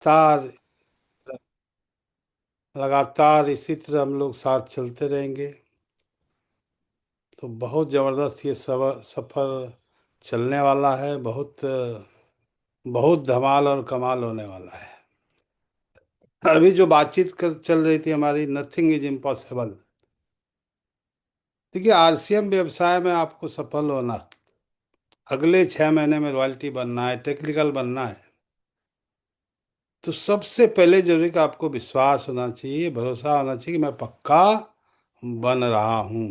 तार लगातार इसी तरह हम लोग साथ चलते रहेंगे तो बहुत ज़बरदस्त ये सफ़र चलने वाला है। बहुत बहुत धमाल और कमाल होने वाला है। अभी जो बातचीत चल रही थी हमारी, नथिंग इज इम्पॉसिबल। देखिए, आरसीएम व्यवसाय में आपको सफल होना, अगले 6 महीने में रॉयल्टी बनना है, टेक्निकल बनना है, तो सबसे पहले जरूरी कि आपको विश्वास होना चाहिए, भरोसा होना चाहिए कि मैं पक्का बन रहा हूँ।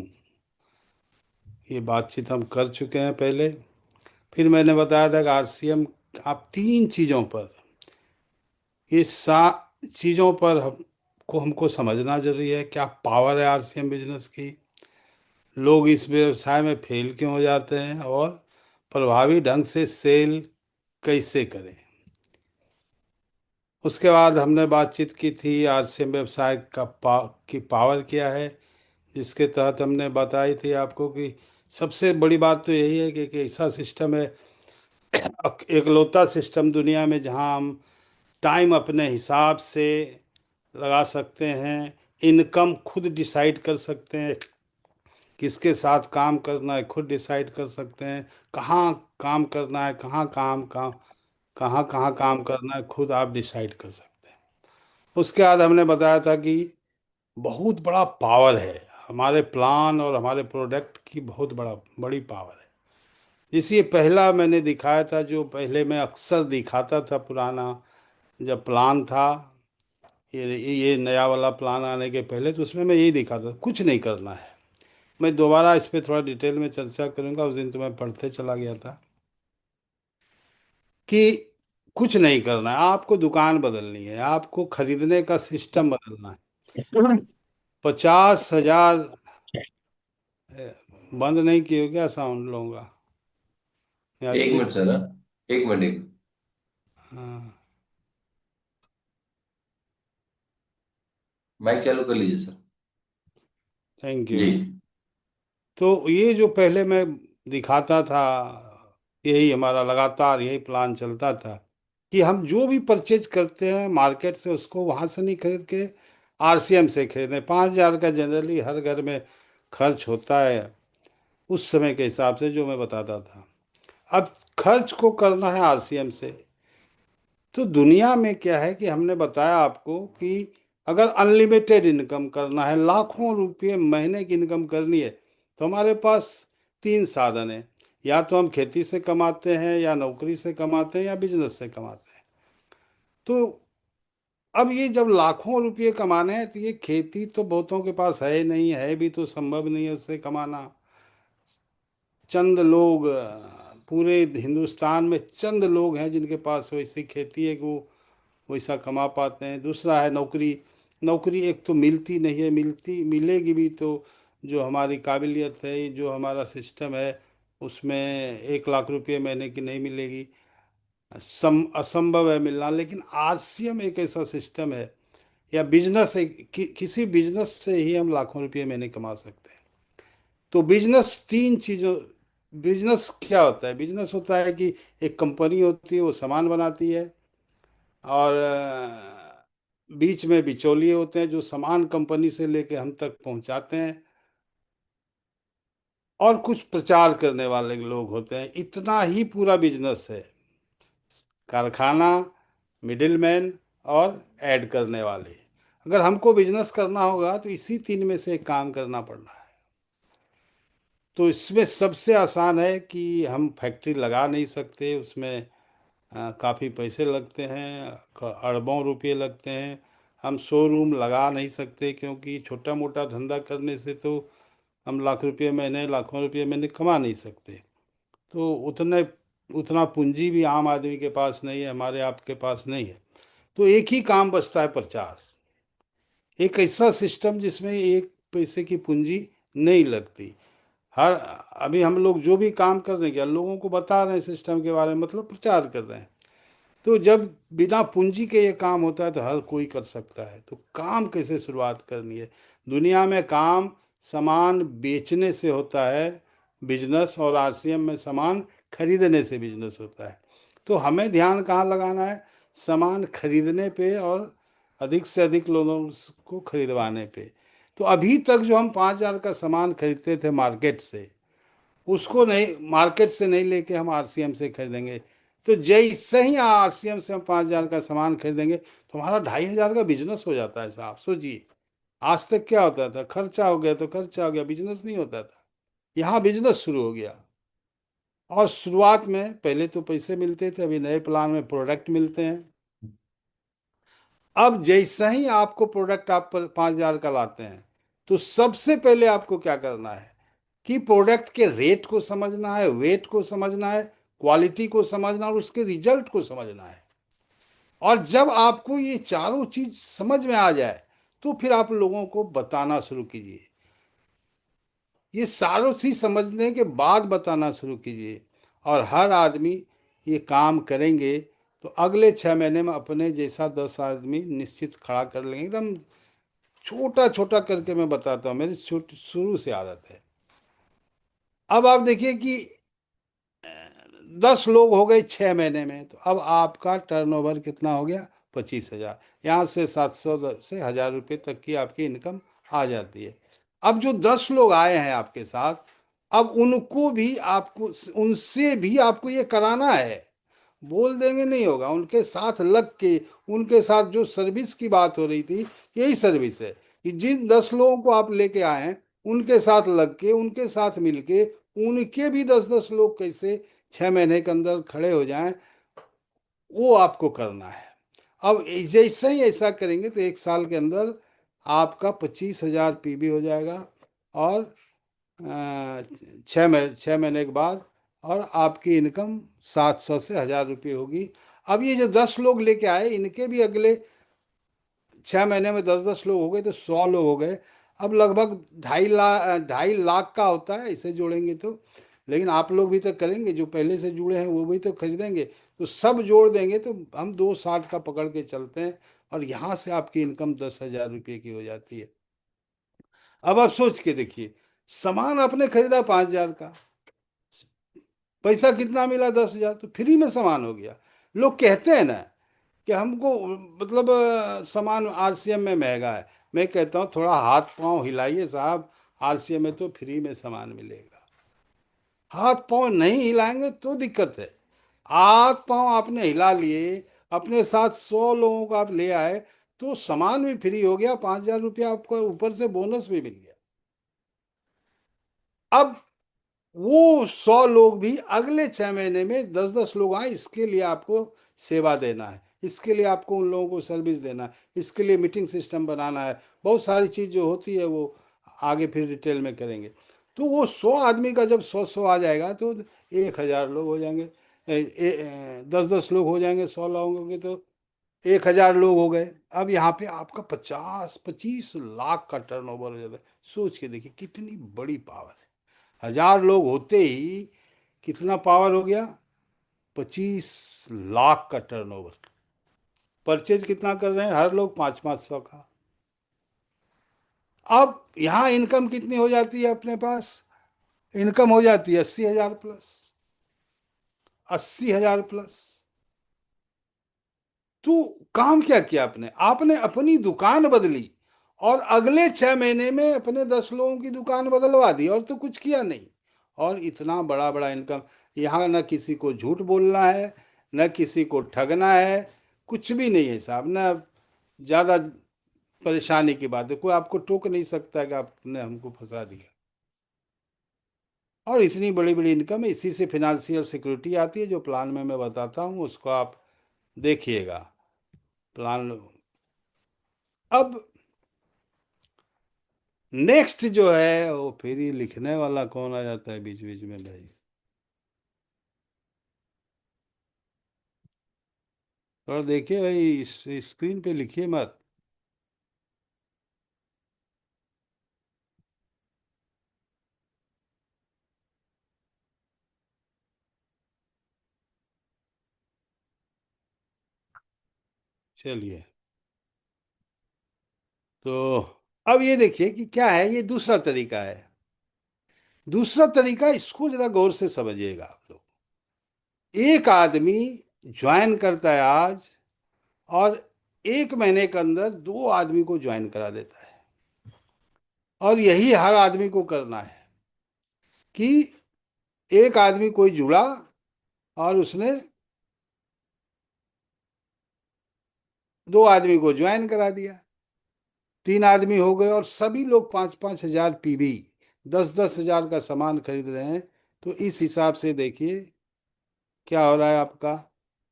ये बातचीत हम कर चुके हैं पहले। फिर मैंने बताया था कि आरसीएम, आप 3 चीज़ों पर, ये चीज़ों पर हमको समझना जरूरी है। क्या पावर है आरसीएम बिजनेस की, लोग इस व्यवसाय में फेल क्यों हो जाते हैं, और प्रभावी ढंग से सेल कैसे करें। उसके बाद हमने बातचीत की थी आरसीएम व्यवसाय की पावर क्या है, जिसके तहत हमने बताई थी आपको कि सबसे बड़ी बात तो यही है कि ऐसा सिस्टम है, एकलौता सिस्टम दुनिया में जहां हम टाइम अपने हिसाब से लगा सकते हैं, इनकम खुद डिसाइड कर सकते हैं, किसके साथ काम करना है खुद डिसाइड कर सकते हैं, कहाँ काम करना है, कहाँ कहाँ काम करना है खुद आप डिसाइड कर सकते हैं। उसके बाद हमने बताया था कि बहुत बड़ा पावर है हमारे प्लान और हमारे प्रोडक्ट की, बहुत बड़ी पावर है। इसी पहला मैंने दिखाया था, जो पहले मैं अक्सर दिखाता था पुराना जब प्लान था, ये नया वाला प्लान आने के पहले, तो उसमें मैं यही दिखाता था, कुछ नहीं करना है। मैं दोबारा इस पर थोड़ा डिटेल में चर्चा करूंगा, उस दिन तो मैं पढ़ते चला गया था कि कुछ नहीं करना है, आपको दुकान बदलनी है, आपको खरीदने का सिस्टम बदलना है। 50,000 बंद नहीं किए हो क्या साउंड लोगों का, या एक ठीक मिनट है? सर, हाँ? एक मिनट, एक मिनट। हाँ, माइक चालू कर लीजिए सर। Thank ji. यू। तो ये जो पहले मैं दिखाता था, यही हमारा लगातार यही प्लान चलता था कि हम जो भी परचेज करते हैं मार्केट से, उसको वहाँ से नहीं खरीद के आरसीएम से खरीदें। 5,000 का जनरली हर घर में खर्च होता है उस समय के हिसाब से, जो मैं बताता था। अब खर्च को करना है आरसीएम से। तो दुनिया में क्या है कि हमने बताया आपको कि अगर अनलिमिटेड इनकम करना है, लाखों रुपए महीने की इनकम करनी है, तो हमारे पास 3 साधन हैं। या तो हम खेती से कमाते हैं, या नौकरी से कमाते हैं, या बिजनेस से कमाते हैं। तो अब ये जब लाखों रुपए कमाने हैं, तो ये खेती तो बहुतों के पास है ही नहीं, है भी तो संभव नहीं है उससे कमाना। चंद लोग, पूरे हिंदुस्तान में चंद लोग हैं जिनके पास वैसी खेती है कि वो वैसा कमा पाते हैं। दूसरा है नौकरी। नौकरी एक तो मिलती नहीं है, मिलेगी भी तो जो हमारी काबिलियत है, जो हमारा सिस्टम है, उसमें 1 लाख रुपये महीने की नहीं मिलेगी, असंभव है मिलना। लेकिन आरसीएम एक ऐसा सिस्टम है, या बिजनेस है, किसी बिजनेस से ही हम लाखों रुपये महीने कमा सकते हैं। तो बिजनेस 3 चीज़ों, बिजनेस क्या होता है? बिजनेस होता है कि एक कंपनी होती है, वो सामान बनाती है, और बीच में बिचौलिए होते हैं जो सामान कंपनी से लेके हम तक पहुंचाते हैं, और कुछ प्रचार करने वाले लोग होते हैं। इतना ही पूरा बिजनेस है। कारखाना, मिडिलमैन, और ऐड करने वाले। अगर हमको बिजनेस करना होगा तो इसी 3 में से एक काम करना पड़ना है। तो इसमें सबसे आसान है कि हम फैक्ट्री लगा नहीं सकते, उसमें काफ़ी पैसे लगते हैं, अरबों रुपए लगते हैं। हम शोरूम लगा नहीं सकते, क्योंकि छोटा मोटा धंधा करने से तो हम लाख रुपये महीने, लाखों रुपये महीने कमा नहीं सकते। तो उतना पूंजी भी आम आदमी के पास नहीं है, हमारे आपके पास नहीं है। तो एक ही काम बचता है, प्रचार। एक ऐसा सिस्टम जिसमें एक पैसे की पूंजी नहीं लगती। हर अभी हम लोग जो भी काम कर रहे हैं, क्या लोगों को बता रहे हैं सिस्टम के बारे में, मतलब प्रचार कर रहे हैं। तो जब बिना पूंजी के ये काम होता है तो हर कोई कर सकता है। तो काम कैसे शुरुआत करनी है? दुनिया में काम सामान बेचने से होता है बिजनेस, और आरसीएम में सामान खरीदने से बिजनेस होता है। तो हमें ध्यान कहाँ लगाना है? सामान खरीदने पे और अधिक से अधिक लोगों को खरीदवाने पे। तो अभी तक जो हम 5,000 का सामान खरीदते थे मार्केट से, उसको नहीं, मार्केट से नहीं लेके हम आरसीएम से खरीदेंगे। तो जैसे ही आरसीएम से हम 5,000 का सामान खरीदेंगे तो हमारा 2,500 का बिजनेस हो जाता है साहब, सोचिए। आज तक क्या होता था, खर्चा हो गया तो खर्चा हो गया, बिजनेस नहीं होता था। यहाँ बिजनेस शुरू हो गया। और शुरुआत में पहले तो पैसे मिलते थे, अभी नए प्लान में प्रोडक्ट मिलते हैं। अब जैसे ही आपको प्रोडक्ट आप 5,000 का लाते हैं, तो सबसे पहले आपको क्या करना है कि प्रोडक्ट के रेट को समझना है, वेट को समझना है, क्वालिटी को समझना और उसके रिजल्ट को समझना है। और जब आपको ये चारों चीज समझ में आ जाए, तो फिर आप लोगों को बताना शुरू कीजिए। ये सारों चीज समझने के बाद बताना शुरू कीजिए। और हर आदमी ये काम करेंगे तो अगले 6 महीने में अपने जैसा 10 आदमी निश्चित खड़ा कर लेंगे। एकदम छोटा छोटा करके मैं बताता हूँ, मेरी शुरू से आदत है। अब आप देखिए कि 10 लोग हो गए 6 महीने में, तो अब आपका टर्नओवर कितना हो गया? 25,000। यहाँ से 700 से 1,000 रुपये तक की आपकी इनकम आ जाती है। अब जो 10 लोग आए हैं आपके साथ, अब उनको भी आपको, उनसे भी आपको ये कराना है। बोल देंगे नहीं होगा, उनके साथ लग के, उनके साथ जो सर्विस की बात हो रही थी, यही सर्विस है कि जिन 10 लोगों को आप लेके आए हैं, उनके साथ लग के, उनके साथ मिलके, उनके भी 10-10 लोग कैसे 6 महीने के अंदर खड़े हो जाएं, वो आपको करना है। अब जैसे ही ऐसा करेंगे तो 1 साल के अंदर आपका 25,000 पीबी हो जाएगा। और 6 महीने के बाद और आपकी इनकम 700 से 1,000 रुपये होगी। अब ये जो 10 लोग लेके आए, इनके भी अगले 6 महीने में 10-10 लोग हो गए तो 100 लोग हो गए। अब लगभग 2.5 लाख का होता है इसे जोड़ेंगे तो। लेकिन आप लोग भी तो करेंगे, जो पहले से जुड़े हैं वो भी तो खरीदेंगे। तो सब जोड़ देंगे तो हम 260 का पकड़ के चलते हैं। और यहाँ से आपकी इनकम 10,000 रुपये की हो जाती है। अब आप सोच के देखिए, सामान आपने खरीदा 5,000 का, पैसा कितना मिला? 10,000। तो फ्री में सामान हो गया। लोग कहते हैं ना कि हमको मतलब सामान आरसीएम में महंगा है। मैं कहता हूँ थोड़ा हाथ पांव हिलाइए साहब, आरसीएम में तो फ्री में सामान मिलेगा। हाथ पांव नहीं हिलाएंगे तो दिक्कत है। हाथ पांव आपने हिला लिए, अपने साथ 100 लोगों को आप ले आए, तो सामान भी फ्री हो गया, 5,000 रुपया आपको ऊपर से बोनस भी मिल गया। अब वो 100 लोग भी अगले 6 महीने में 10-10 लोग आए, इसके लिए आपको सेवा देना है, इसके लिए आपको उन लोगों को सर्विस देना है, इसके लिए मीटिंग सिस्टम बनाना है, बहुत सारी चीज़ जो होती है वो आगे फिर डिटेल में करेंगे। तो वो 100 आदमी का जब 100-100 आ जाएगा तो 1,000 लोग हो जाएंगे। 10-10 लोग हो जाएंगे, 100 लोगों के तो 1,000 लोग हो गए। अब यहाँ पे आपका 50-25 लाख का टर्नओवर हो जाता है। सोच के देखिए कितनी बड़ी पावर है। 1,000 लोग होते ही कितना पावर हो गया? 25 लाख का टर्नओवर। परचेज कितना कर रहे हैं? हर लोग 5-5 सौ का। अब यहाँ इनकम कितनी हो जाती है अपने पास? इनकम हो जाती है 80,000 प्लस। 80,000 प्लस। तो काम क्या किया आपने? आपने अपनी दुकान बदली और अगले 6 महीने में अपने 10 लोगों की दुकान बदलवा दी, और तो कुछ किया नहीं। और इतना बड़ा बड़ा इनकम। यहाँ न किसी को झूठ बोलना है, न किसी को ठगना है, कुछ भी नहीं है साहब। न ज़्यादा परेशानी की बात है, कोई आपको टोक नहीं सकता है कि आपने हमको फंसा दिया। और इतनी बड़ी बड़ी इनकम है, इसी से फिनेंशियल सिक्योरिटी आती है, जो प्लान में मैं बताता हूँ उसको आप देखिएगा। प्लान। अब नेक्स्ट जो है वो फिर ये लिखने वाला कौन आ जाता है बीच बीच में भाई? थोड़ा देखिए भाई, स्क्रीन पे लिखिए मत। चलिए। तो अब ये देखिए कि क्या है, ये दूसरा तरीका है। दूसरा तरीका, इसको जरा गौर से समझिएगा आप लोग। एक आदमी ज्वाइन करता है आज, और 1 महीने के अंदर 2 आदमी को ज्वाइन करा देता है। और यही हर आदमी को करना है कि एक आदमी कोई जुड़ा और उसने 2 आदमी को ज्वाइन करा दिया, 3 आदमी हो गए, और सभी लोग 5-5 हजार पीवी, 10-10 हजार का सामान खरीद रहे हैं। तो इस हिसाब से देखिए क्या हो रहा है आपका।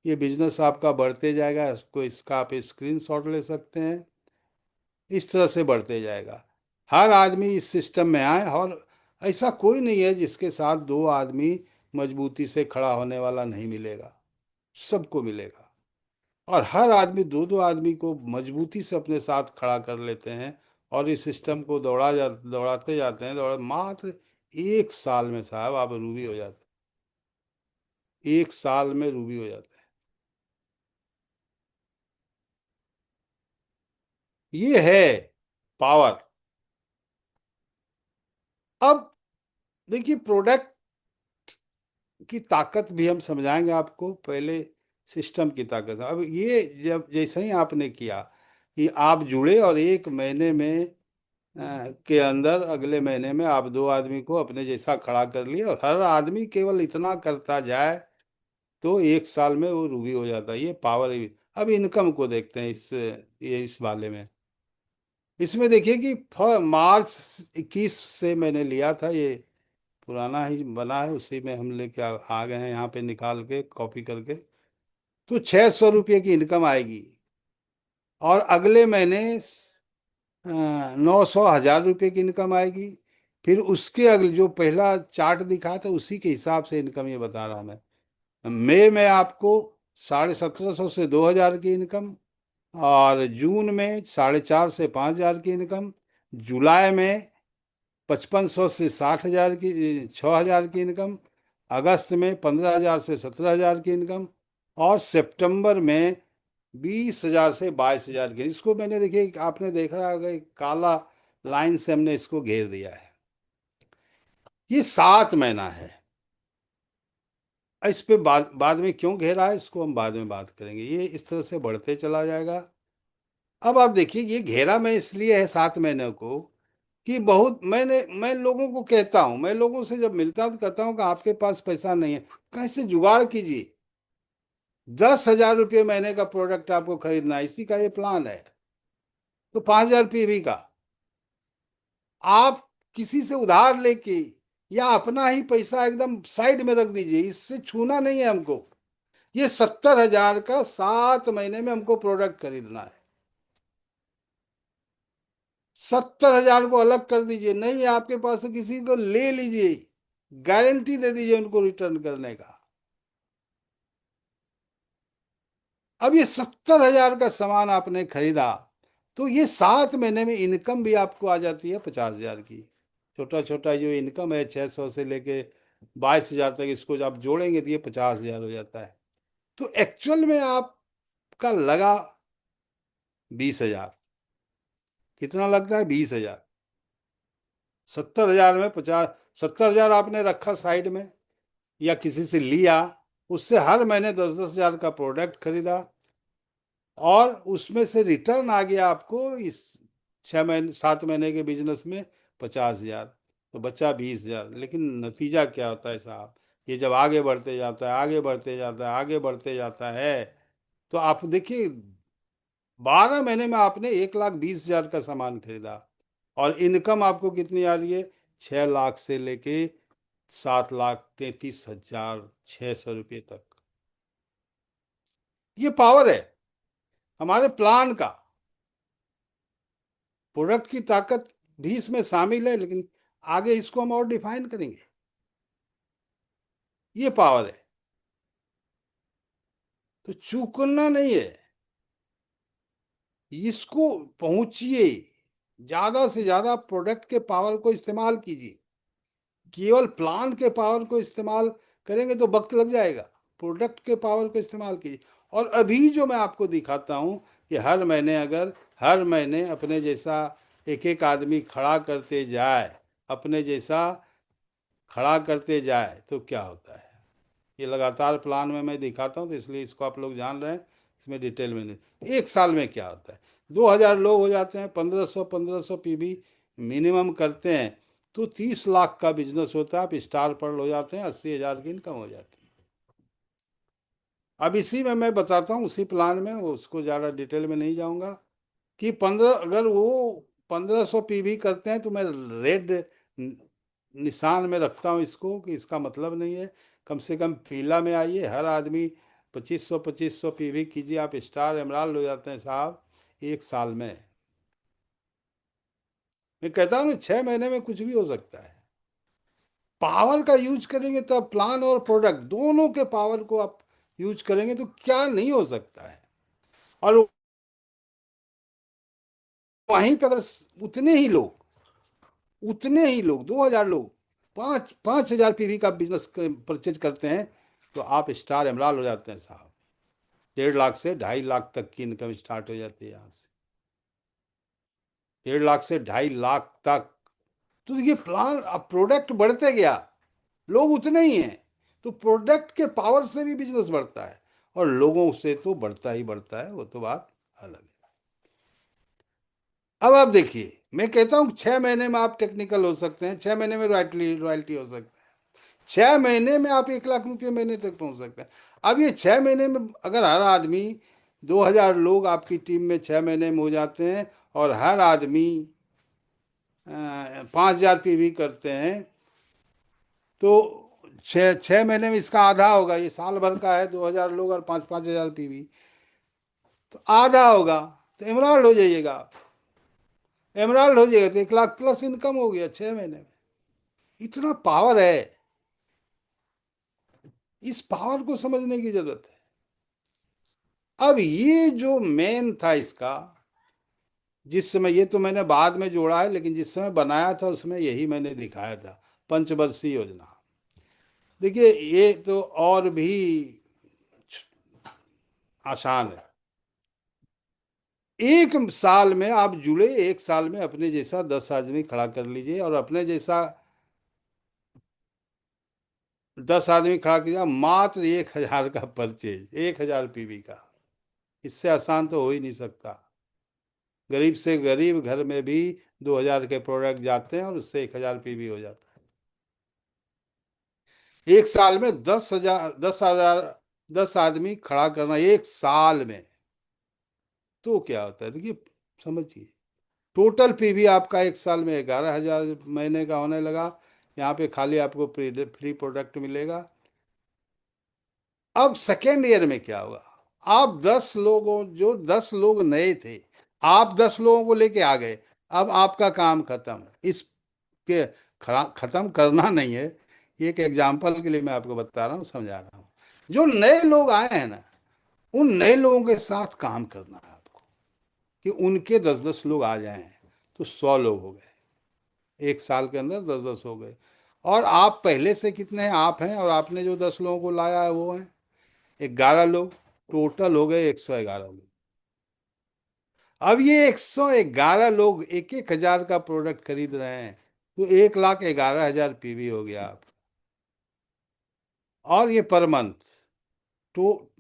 ये बिजनेस आपका बढ़ते जाएगा, इसको इसका आप स्क्रीन शॉट ले सकते हैं। इस तरह से बढ़ते जाएगा। हर आदमी इस सिस्टम में आए, और ऐसा कोई नहीं है जिसके साथ 2 आदमी मजबूती से खड़ा होने वाला नहीं मिलेगा, सबको मिलेगा। और हर आदमी 2-2 आदमी को मजबूती से अपने साथ खड़ा कर लेते हैं, और इस सिस्टम को दौड़ाते जाते हैं, मात्र 1 साल में साहब आप रूबी हो जाते हैं। 1 साल में रूबी हो जाते हैं। ये है पावर। अब देखिए, प्रोडक्ट की ताकत भी हम समझाएंगे आपको। पहले सिस्टम की ताकत। अब ये जब जैसे ही आपने किया कि आप जुड़े, और 1 महीने में के अंदर अगले महीने में आप 2 आदमी को अपने जैसा खड़ा कर लिया, और हर आदमी केवल इतना करता जाए, तो 1 साल में वो रूबी हो जाता है। ये पावर है। अब इनकम को देखते हैं इस वाले में। इसमें देखिए कि मार्च 21 से मैंने लिया था ये, पुराना ही बना है, उसी में हम लेके आ गए हैं यहाँ पे निकाल के कॉपी करके। तो 600 रुपये की इनकम आएगी, और अगले महीने 900 हजार रुपये की इनकम आएगी। फिर उसके अगले जो पहला चार्ट दिखा था उसी के हिसाब से इनकम ये बता रहा हूँ मैं। मई में आपको 1750 से 2000 की इनकम, और जून में 450 से 5000 की इनकम, जुलाई में 5500 से 60 हजार की, 6000 की इनकम, अगस्त में 15 हजार से 17 हजार की इनकम, और सितंबर में 20 हजार से 22 हजार की। इसको मैंने देखिए, आपने देखा होगा, एक काला लाइन से हमने इसको घेर दिया है। ये 7 महीना है। इस पे बाद में क्यों घेरा है, इसको हम बाद में बात करेंगे। ये इस तरह से बढ़ते चला जाएगा। अब आप देखिए, ये घेरा मैं इसलिए है 7 महीने को, कि बहुत मैं लोगों को कहता हूं, मैं लोगों से जब मिलता हूं तो कहता हूं कि आपके पास पैसा नहीं है, कैसे जुगाड़ कीजिए। 10 हजार रुपये महीने का प्रोडक्ट आपको खरीदना है, इसी का ये प्लान है। तो 5 हजार पीवी का आप किसी से उधार लेके, या अपना ही पैसा एकदम साइड में रख दीजिए, इससे छूना नहीं है हमको। ये 70 हजार का 7 महीने में हमको प्रोडक्ट खरीदना है। 70 हजार को अलग कर दीजिए, नहीं है आपके पास तो किसी को ले लीजिए, गारंटी दे दीजिए उनको रिटर्न करने का। अब ये 70 हजार का सामान आपने खरीदा, तो ये 7 महीने में इनकम भी आपको आ जाती है 50 हजार की। छोटा छोटा जो इनकम है 600 से लेके 22 हजार तक, इसको जब आप जोड़ेंगे तो ये 50 हजार हो जाता है। तो एक्चुअल में आपका लगा 20 हजार। कितना लगता है? 20 हजार। 70 हजार में 50, 70 हजार आपने रखा साइड में, या किसी से लिया, उससे हर महीने 10-10 हजार का प्रोडक्ट खरीदा, और उसमें से रिटर्न आ गया आपको इस 6 महीने 7 महीने के बिजनेस में 50 हजार। तो बचा 20 हजार। लेकिन नतीजा क्या होता है साहब, ये जब आगे बढ़ते जाता है, आगे बढ़ते जाता है, आगे बढ़ते जाता है, तो आप देखिए 12 महीने में आपने 1,20,000 का सामान खरीदा, और इनकम आपको कितनी आ रही है? 6 लाख से लेके 7,33,600 रुपये तक। ये पावर है हमारे प्लान का। प्रोडक्ट की ताकत भी इसमें शामिल है, लेकिन आगे इसको हम और डिफाइन करेंगे। ये पावर है, तो चूकना नहीं है। इसको पहुंचिए, ज्यादा से ज्यादा प्रोडक्ट के पावर को इस्तेमाल कीजिए। केवल प्लान के पावर को इस्तेमाल करेंगे तो वक्त लग जाएगा। प्रोडक्ट के पावर को इस्तेमाल कीजिए। और अभी जो मैं आपको दिखाता हूं कि हर महीने अगर हर महीने अपने जैसा एक एक आदमी खड़ा करते जाए, अपने जैसा खड़ा करते जाए, तो क्या होता है। ये लगातार प्लान में मैं दिखाता हूँ, तो इसलिए इसको आप लोग जान रहे हैं। इसमें डिटेल में नहीं। एक साल में क्या होता है, 2000 लोग हो जाते हैं, 1500 पीवी मिनिमम करते हैं, तो 30 लाख का बिजनेस होता है। आप स्टार पर हो जाते हैं, 80,000 की इनकम हो जाती है। अब इसी में मैं बताता हूँ, उसी प्लान में, उसको ज़्यादा डिटेल में नहीं जाऊँगा, कि 15, अगर वो 1500 पीवी करते हैं तो मैं रेड निशान में रखता हूँ इसको, कि इसका मतलब नहीं है, कम से कम पीला में आइए। हर आदमी 2500 पीवी कीजिए, आप स्टार एमराल्ड हो जाते हैं साहब एक साल में। मैं कहता हूँ ना, 6 महीने में कुछ भी हो सकता है। पावर का यूज करेंगे तो प्लान और प्रोडक्ट दोनों के पावर को आप यूज करेंगे तो क्या नहीं हो सकता है। और वहीं पर अगर उतने ही लोग 2000 लोग 5,000 पीवी का बिजनेस परचेज करते हैं, तो आप स्टार एमराल हो जाते हैं साहब। 1.5 लाख से 2.5 लाख तक की इनकम स्टार्ट हो जाती है यहाँ से। 1.5 लाख से 2.5 लाख तक। तो ये प्लान, अब प्रोडक्ट बढ़ते गया, लोग उतने ही हैं, तो प्रोडक्ट के पावर से भी बिजनेस बढ़ता है, और लोगों से तो बढ़ता ही बढ़ता है, वो तो बात अलग है। अब आप देखिए, मैं कहता हूँ 6 महीने में आप टेक्निकल हो सकते हैं, 6 महीने में रॉयल्टी रॉयल्टी हो सकता है, 6 महीने में आप 1 लाख रुपये महीने तक पहुंच सकते हैं। अब ये 6 महीने में अगर हर आदमी, 2000 लोग आपकी टीम में 6 महीने में हो जाते हैं, और हर आदमी 5,000 पीवी करते हैं, तो 6 महीने में इसका आधा होगा। ये साल भर का है, 2000 लोग और 5-5 हजार पीवी, तो आधा होगा, तो एमराल्ड हो जाइएगा आप। एमराल्ड हो जाएगा तो 1 लाख प्लस इनकम हो गया 6 महीने में। इतना पावर है, इस पावर को समझने की जरूरत है। अब ये जो मेन था इसका, जिस समय, ये तो मैंने बाद में जोड़ा है, लेकिन जिस समय बनाया था उसमें यही मैंने दिखाया था, पंचवर्षीय योजना। देखिए, ये तो और भी आसान है। एक साल में आप जुड़े, एक साल में अपने जैसा 10 आदमी खड़ा कर लीजिए, और अपने जैसा 10 आदमी खड़ा कीजिए, मात्र 1,000 का परचेज, 1,000 पीवी का। इससे आसान तो हो ही नहीं सकता। गरीब से गरीब घर में भी 2,000 के प्रोडक्ट जाते हैं, और उससे 1,000 पीवी हो जाता है। एक साल में 10 आदमी खड़ा करना एक साल में, तो क्या होता है देखिए, समझिए। टोटल पीवी आपका एक साल में 11,000 महीने का होने लगा। यहाँ पे खाली आपको फ्री प्रोडक्ट मिलेगा। अब सेकेंड ईयर में क्या होगा, आप 10 लोगों, जो 10 लोग नए थे, आप 10 लोगों को लेके आ गए। अब आपका काम खत्म। इसके खत्म करना नहीं है, ये एक एग्जाम्पल के लिए मैं आपको बता रहा हूँ, समझा रहा हूँ। जो नए लोग आए हैं ना, उन नए लोगों के साथ काम करना है आपको, कि उनके 10-10 लोग आ जाएं, तो 100 लोग हो गए। एक साल के अंदर 10-10 हो गए। और आप पहले से कितने हैं, आप हैं, और आपने जो 10 लोगों को लाया है वो हैं 11 लोग। टोटल हो गए 111 लोग। अब ये 111 लोग 1-1 हजार का प्रोडक्ट खरीद रहे हैं, तो 1,11,000 पीवी हो गया आप। और ये पर मंथ, तो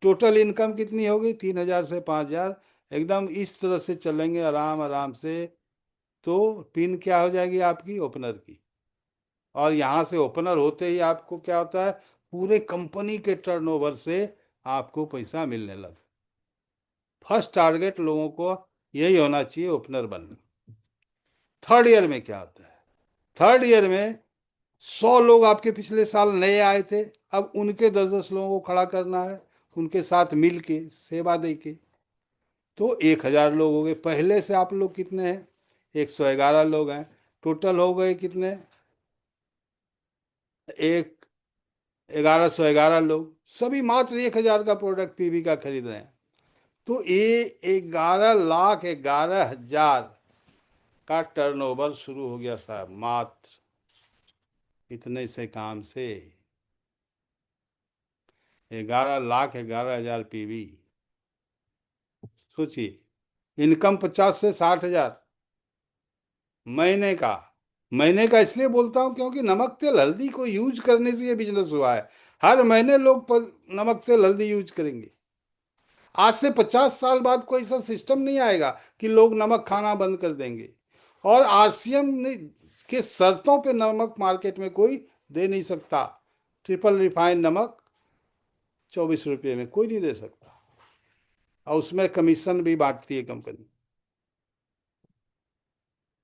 टोटल इनकम कितनी होगी, 3,000 से 5,000। एकदम इस तरह से चलेंगे आराम आराम से, तो पिन क्या हो जाएगी आपकी, ओपनर की। और यहाँ से ओपनर होते ही आपको क्या होता है, पूरे कंपनी के टर्नओवर से आपको पैसा मिलने लगा। फर्स्ट टारगेट लोगों को यही होना चाहिए, ओपनर बनना। थर्ड ईयर में क्या होता है, थर्ड ईयर में 100 लोग आपके पिछले साल नए आए थे, अब उनके 10-10 लोगों को खड़ा करना है, उनके साथ मिल के सेवा दे के। तो 1,000 लोग हो गए। पहले से आप लोग कितने हैं, 111 लोग हैं। टोटल हो गए कितने, एक 1,111 लोग, सभी मात्र 1,000 का प्रोडक्ट पीवी का खरीद रहे हैं। तो ये 11,11,000 का टर्नओवर शुरू हो गया साहब, मात्र इतने से काम से। 11,11,000 पीवी। सोचिए, इनकम 50 से 60 हजार महीने का। महीने का इसलिए बोलता हूँ क्योंकि नमक तेल हल्दी को यूज करने से ये बिजनेस हुआ है। हर महीने लोग नमक तेल हल्दी यूज करेंगे। आज से 50 साल बाद कोई ऐसा सिस्टम नहीं आएगा कि लोग नमक खाना बंद कर देंगे। और आरसीएम ने के शर्तों पे नमक मार्केट में कोई दे नहीं सकता। ट्रिपल रिफाइंड नमक 24 रुपये में कोई नहीं दे सकता, और उसमें कमीशन भी बांटती है कंपनी।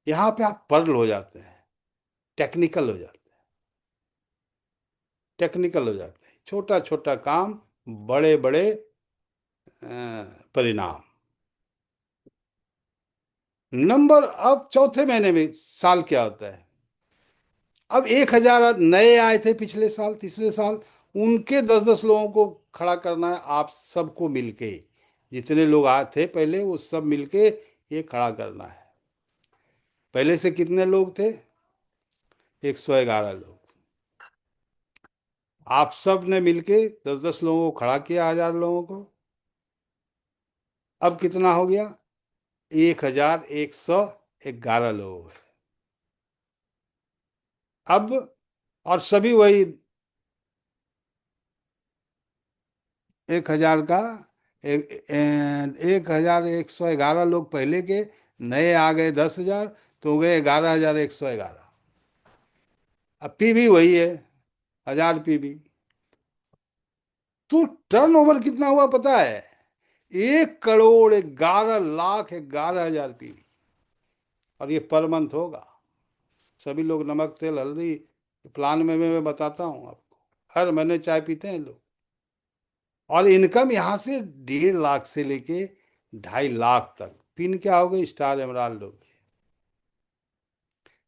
यहाँ पे आप पर्ल हो जाते हैं, टेक्निकल हो जाते हैं, टेक्निकल हो जाते हैं। छोटा छोटा काम, बड़े बड़े परिणाम। नंबर, अब चौथे महीने में साल क्या होता है? अब 1,000 नए आए थे पिछले साल, तीसरे साल। उनके 10-10 लोगों को खड़ा करना है आप सबको मिलके। जितने लोग आए थे पहले वो सब मिलके ये खड़ा करना है। पहले से कितने लोग थे? 111 लोग। आप सब ने मिलके 10-10 लोगों को खड़ा किया, 1,000 लोगों को। अब कितना हो गया? 1,111 लोग हैं अब। और सभी वही 1,000 का, 1,111 लोग पहले के, नए आ गए 10,000, तो हो गए 11,111। अब पीवी वही है, 1,000 पीवी। तो टर्नओवर कितना हुआ पता है? 1,11,11,11,000 पीवी। और ये पर मंथ होगा। सभी लोग नमक तेल हल्दी प्लान में मैं बताता हूँ आपको। हर महीने चाय पीते हैं लोग। और इनकम यहाँ से 1.5 लाख से लेके 2.5 लाख तक। पिन क्या हो गई? स्टार एमराल्ड हो गई।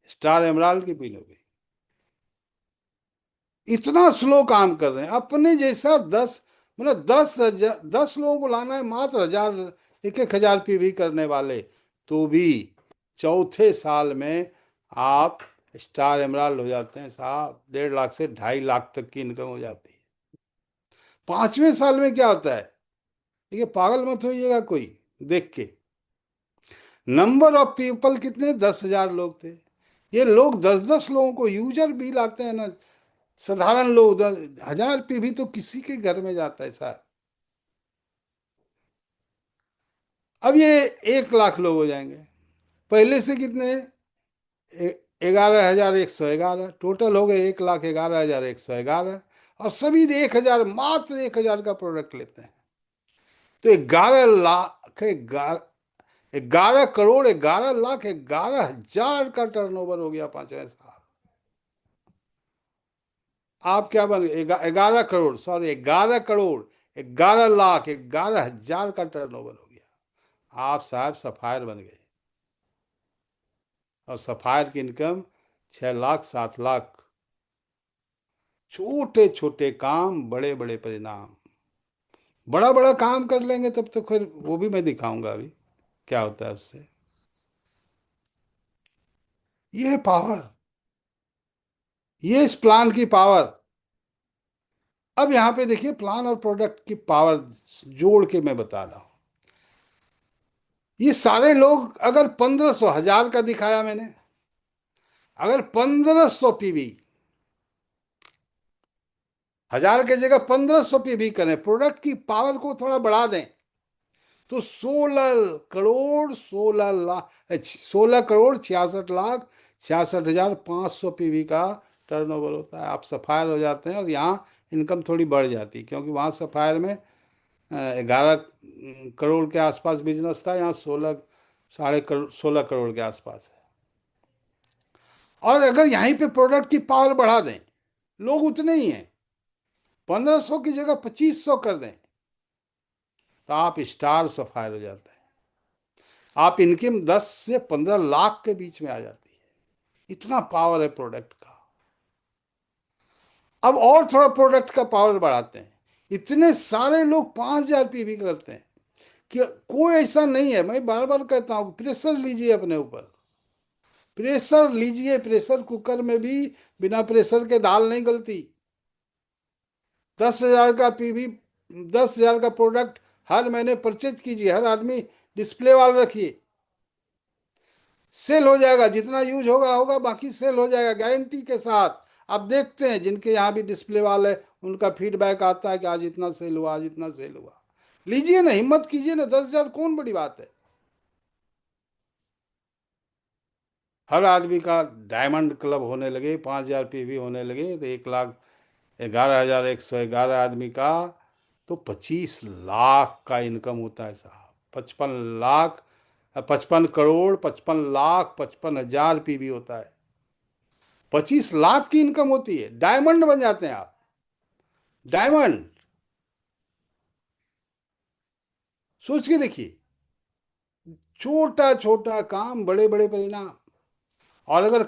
स्टार एमराल्ड की पिन हो गई। इतना स्लो काम कर रहे हैं। अपने जैसा 10, मतलब 10,000, 10 लोगों को लाना है, मात्र 1,000, 1,000 पीवी करने वाले। तो भी चौथे साल में आप स्टार एमराल्ड हो जाते हैं साहब। 1.5 लाख से 2.5 लाख तक की इनकम हो जाती है। 5वें साल में क्या होता है? देखिए, पागल मत होइएगा कोई देख के। नंबर ऑफ पीपल कितने? 10,000 लोग थे। ये लोग 10-10 लोगों को, यूजर भी लाते हैं ना, साधारण लोग। 1,000 भी तो किसी के घर में जाता है सर। अब ये 1 लाख लोग हो जाएंगे। पहले से कितने? 11,111 टोटल हो गए। 1,11,111। और सभी 1,000, मात्र 1,000 का प्रोडक्ट लेते हैं। तो 11 लाख, 11 करोड़, 11 लाख, 11,000 का टर्नओवर हो गया 5वें साल। आप क्या बन गए? 11 करोड़, सॉरी, 11 करोड़, 11 लाख, 11,000 का टर्नओवर हो गया। आप साहब सफायर बन गए। और सफायर की इनकम 6 लाख, 7 लाख। छोटे छोटे काम, बड़े बड़े परिणाम। बड़ा बड़ा काम कर लेंगे तब तो फिर वो भी मैं दिखाऊंगा अभी क्या होता है उससे। ये है पावर। ये इस प्लान की पावर। अब यहां पे देखिए, प्लान और प्रोडक्ट की पावर जोड़ के मैं बता रहा हूं। ये सारे लोग, अगर 1,500, 1,000 का दिखाया मैंने, अगर 1,500 पीवी, 1,000 की जगह 1,500 पीवी करें, प्रोडक्ट की पावर को थोड़ा बढ़ा दें, तो 16 करोड़, 16 लाख, 16 करोड़ 66 लाख 66,500 पीवी का टर्नओवर होता है। आप सफायर हो जाते हैं। और यहाँ इनकम थोड़ी बढ़ जाती है, क्योंकि वहाँ सफायर में 11 करोड़ के आसपास बिजनेस था। यहाँ 16, साढ़े करोड़, 16 करोड़ के आसपास है। और अगर यहीं पे प्रोडक्ट की पावर बढ़ा दें, लोग उतने ही हैं, 1,500 की जगह 2,500 कर दें, तो आप स्टार सफायर हो जाते हैं। आप इनकम 10 से 15 लाख के बीच में आ जाती है। इतना पावर है प्रोडक्ट का। अब और थोड़ा प्रोडक्ट का पावर बढ़ाते हैं। इतने सारे लोग 5,000 पीवी करते हैं कि कोई ऐसा नहीं है। मैं बार बार कहता हूं, प्रेशर लीजिए अपने ऊपर। प्रेशर लीजिए। प्रेशर कुकर में भी बिना प्रेशर के दाल नहीं गलती। 10,000 का पीवी, 10,000 का प्रोडक्ट हर महीने परचेज कीजिए। हर आदमी डिस्प्ले वाल रखिए। सेल हो जाएगा। जितना यूज होगा होगा, बाकी सेल हो जाएगा गारंटी के साथ। आप देखते हैं जिनके यहाँ भी डिस्प्ले वाल है, उनका फीडबैक आता है कि आज इतना सेल हुआ, आज इतना सेल हुआ। लीजिए ना, हिम्मत कीजिए ना, 10,000 कौन बड़ी बात है। हर आदमी का डायमंड क्लब होने लगे, 5,000 पीवी होने लगे, तो 1,11,111 आदमी का, तो 25 लाख का इनकम होता है साहब। 55 लाख, 55 करोड़, 55 लाख, 55,000 पीवी होता है। 25 लाख की इनकम होती है, डायमंड बन जाते हैं आप। डायमंड। सोच के देखिए, छोटा छोटा काम, बड़े बड़े परिणाम। और अगर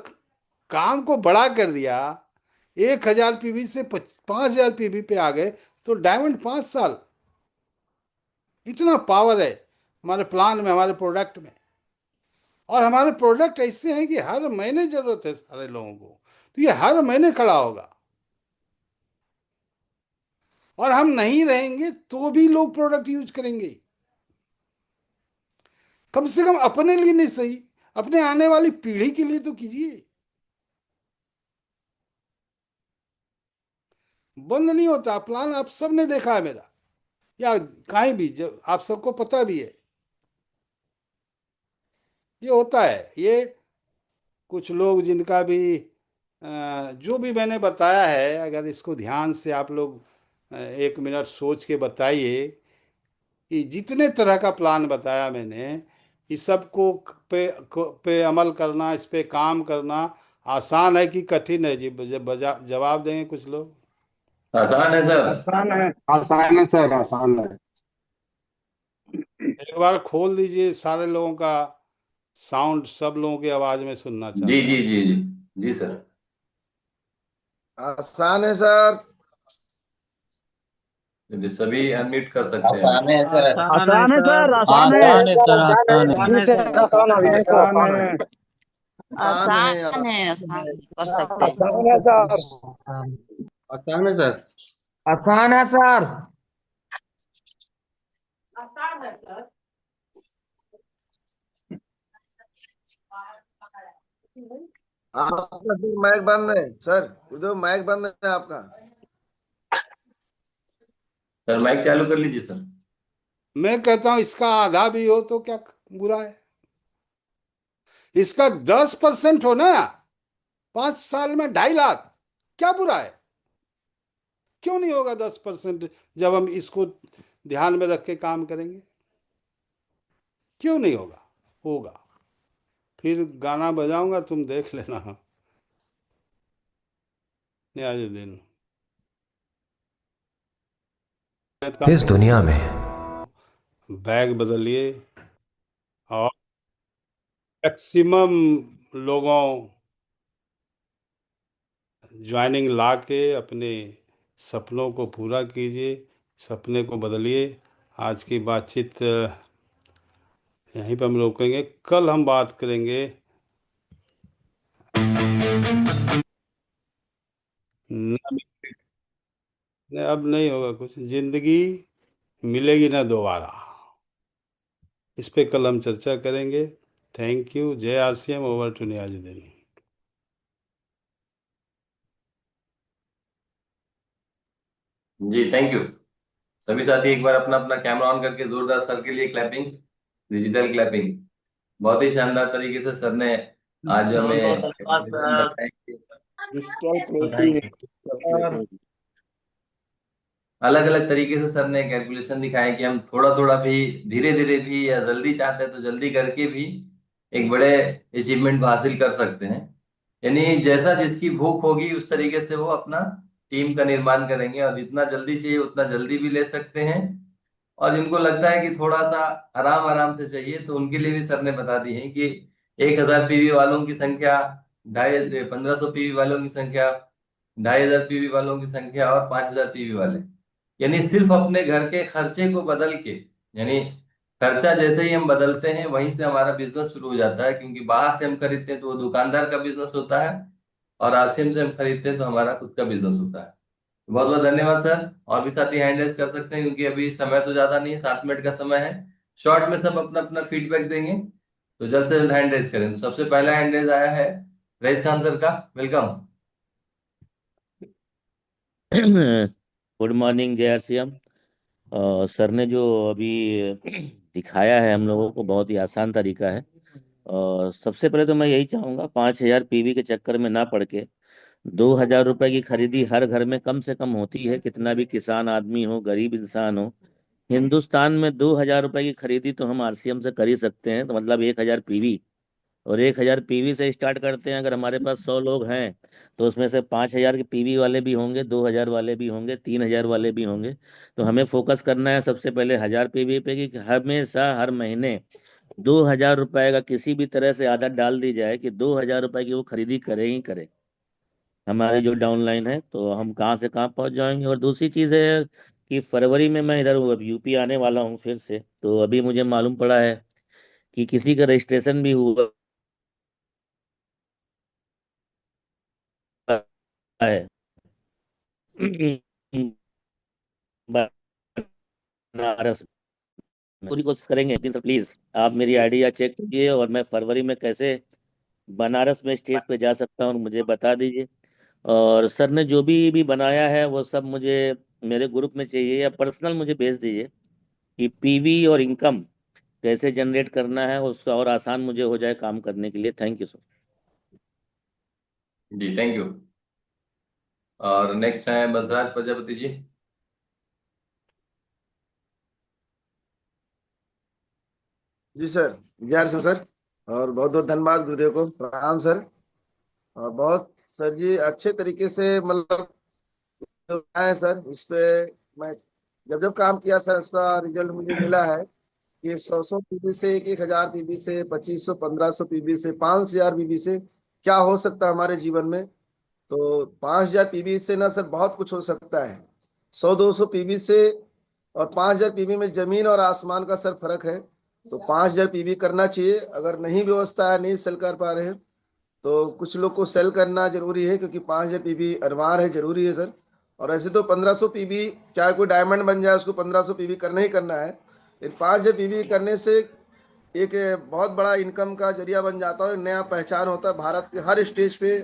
काम को बड़ा कर दिया, 1,000 पीवी से 5,000 पीवी पे आ गए, तो डायमंड 5 साल। इतना पावर है हमारे प्लान में, हमारे प्रोडक्ट में। और हमारे प्रोडक्ट ऐसे हैं कि हर महीने जरूरत है सारे लोगों को, तो ये हर महीने खड़ा होगा। और हम नहीं रहेंगे तो भी लोग प्रोडक्ट यूज करेंगे। कम से कम अपने लिए नहीं सही, अपने आने वाली पीढ़ी के लिए तो कीजिए। बंद नहीं होता प्लान, आप सबने देखा है मेरा, या कहीं भी, जब आप सबको पता भी है, ये होता है। ये कुछ लोग जिनका भी जो भी मैंने बताया है, अगर इसको ध्यान से आप लोग 1 मिनट सोच के बताइए कि जितने तरह का प्लान बताया मैंने, इस सब को पे अमल करना, इस पे काम करना आसान है कि कठिन है जी? जवाब देंगे कुछ लोग। आसान है सर। आसान है, आसान है सर, आसान है। एक बार खोल दीजिए सारे लोगों का साउंड, सब लोगों की आवाज में सुनना जी चाहता जी हूँ। जी जी। जी सर। आसान है सर। जी, सभी अनम्यूट कर सकते हैं आसान अभी। है सर। आसान है सर, आसान है। आसान है सर, आसान है। आसान है सर, आसान है, आसान है। आसान है आसान है, आसान है, कर सकते हैं। आसान है सर। आसान है सर। आसान है सर। आपका फिर माइक बंद है सर, उधर माइक बंद है आपका। सर माइक चालू कर लीजिए सर। मैं कहता हूँ इसका आधा भी हो तो क्या बुरा है? इसका 10% हो ना, 5 साल में 2.5 लाख, क्या बुरा है? क्यों नहीं होगा 10%? जब हम इसको ध्यान में रख के काम करेंगे, क्यों नहीं होगा? होगा। फिर गाना बजाऊंगा, तुम देख लेना। न्याजुद्दीन कहता इस दुनिया में हूँ, बैग बदलिए और मैक्सिमम लोगों ज्वाइनिंग ला के अपने सपनों को पूरा कीजिए, सपने को बदलिए। आज की बातचीत यहीं पर हम रोकेंगे, कल हम बात करेंगे। न, अब नहीं होगा कुछ, जिंदगी मिलेगी ना दोबारा, इस पे कल हम चर्चा करेंगे। Thank you. जय आरसीएम। Over to Niyazuddin. जी थैंक यू। सभी साथी एक बार अपना अपना कैमरा ऑन करके जोरदार सर के लिए क्लैपिंग। Digital clapping. बहुत ही शानदार तरीके से सर ने आज हमें कैलकुलेशन बताए कि डिजिटल प्लेटिंग। अलग अलग तरीके से सर ने कैलकुलेशन दिखाए कि हम थोड़ा थोड़ा भी, धीरे धीरे भी, या जल्दी चाहते हैं तो जल्दी करके भी एक बड़े अचीवमेंट को हासिल कर सकते हैं। यानी जैसा जिसकी भूख होगी उस तरीके से वो अपना टीम का निर्माण करेंगे, और जितना जल्दी चाहिए उतना जल्दी भी ले सकते हैं। और जिनको लगता है कि थोड़ा सा आराम आराम से चाहिए, तो उनके लिए भी सर ने बता दी है कि 1,000 पीवी वालों की संख्या, 1500 पीवी वालों की संख्या, 2,500 पीवी वालों की संख्या, और 5,000 पीवी वाले। यानी सिर्फ अपने घर के खर्चे को बदल के, यानी खर्चा जैसे ही हम बदलते हैं वहीं से हमारा बिजनेस शुरू हो जाता है, क्योंकि बाहर से हम खरीदते हैं तो वो दुकानदार का बिजनेस होता है, और आरसीएम से हम खरीदते हैं तो हमारा खुद का बिजनेस होता है। बहुत बहुत धन्यवाद सर। और भी साथी हैंड रेस कर सकते हैं, क्योंकि अभी समय तो ज्यादा नहीं है, 7 मिनट का समय है। शॉर्ट में सब अपना अपना फीडबैक देंगे, तो जल्द से जल्द हैंड रेस करें। तो सबसे पहला हैंड रेस आया है रईस खान सर का। वेलकम। गुड मॉर्निंग जय श्री राम। सर ने जो अभी दिखाया है हम लोगों को बहुत ही आसान तरीका है। और सबसे पहले तो मैं यही चाहूंगा 5,000 पीवी के चक्कर में ना पड़ के 2,000 रुपए की खरीदी हर घर में कम से कम होती है, कितना भी किसान आदमी हो, गरीब इंसान हो। हिंदुस्तान में 2,000 रुपए की खरीदी तो हम आरसीएम से कर ही सकते हैं, तो मतलब 1,000 पीवी। और 1,000 पीवी से स्टार्ट करते हैं। अगर हमारे पास 100 लोग हैं तो उसमें से 5,000 के पीवी वाले भी होंगे, 2,000 वाले भी होंगे, 3,000 वाले भी होंगे। तो हमें फोकस करना है सबसे पहले 1,000 पीवी पे कि हमेशा हर महीने 2,000 रुपए का किसी भी तरह से आदत डाल दी जाए कि 2,000 रुपए की वो खरीदी करें ही करें। हमारी जो डाउनलाइन है तो हम कहाँ से कहाँ पहुंच जाएंगे। और दूसरी चीज़ है कि फरवरी में मैं इधर अब यूपी आने वाला हूँ फिर से। तो अभी मुझे मालूम पड़ा है कि किसी का रजिस्ट्रेशन भी हुआ है बनारस में। पूरी कोशिश करेंगे, लेकिन सर प्लीज आप मेरी आइडिया चेक कीजिए और मैं फरवरी में कैसे बनारस में स्टेज पे जा सकता हूँ मुझे बता दीजिए। और सर ने जो भी बनाया है वो सब मुझे मेरे ग्रुप में चाहिए या पर्सनल मुझे भेज दीजिए कि पीवी और इनकम कैसे जनरेट करना है, उसका और आसान मुझे हो जाए काम करने के लिए। Thank you sir. जी थैंक यू। और नेक्स्ट है बसराज प्रजापति जी। जी सर, विजय सिंह सर। और बहुत बहुत धन्यवाद गुरुदेव को प्रणाम सर। और बहुत सर जी अच्छे तरीके से मतलब जो है सर इस पे मैं जब जब काम किया सर उसका रिजल्ट मुझे मिला है कि 100 पीबी से 1,000 पीबी से 2,500 1,500 पीबी से 5,000 पीबी से क्या हो सकता है हमारे जीवन में। तो 5,000 पीबी से ना सर बहुत कुछ हो सकता है। 100-200 पीबी से और 5,000 पीबी में जमीन और आसमान का सर फर्क है। तो 5,000 पीबी करना चाहिए। अगर नहीं व्यवस्था है, नहीं सेल कर पा रहे हैं तो कुछ लोग को सेल करना जरूरी है, क्योंकि 5,000 पीबी अनिवार्य है, जरूरी है सर। और ऐसे तो 1,500 पीबी, चाहे कोई डायमंड बन जाए उसको 1,500 पीबी करना ही करना है। लेकिन 5,000 पीबी करने से एक बहुत बड़ा इनकम का जरिया बन जाता है, नया पहचान होता है भारत के हर स्टेज पे।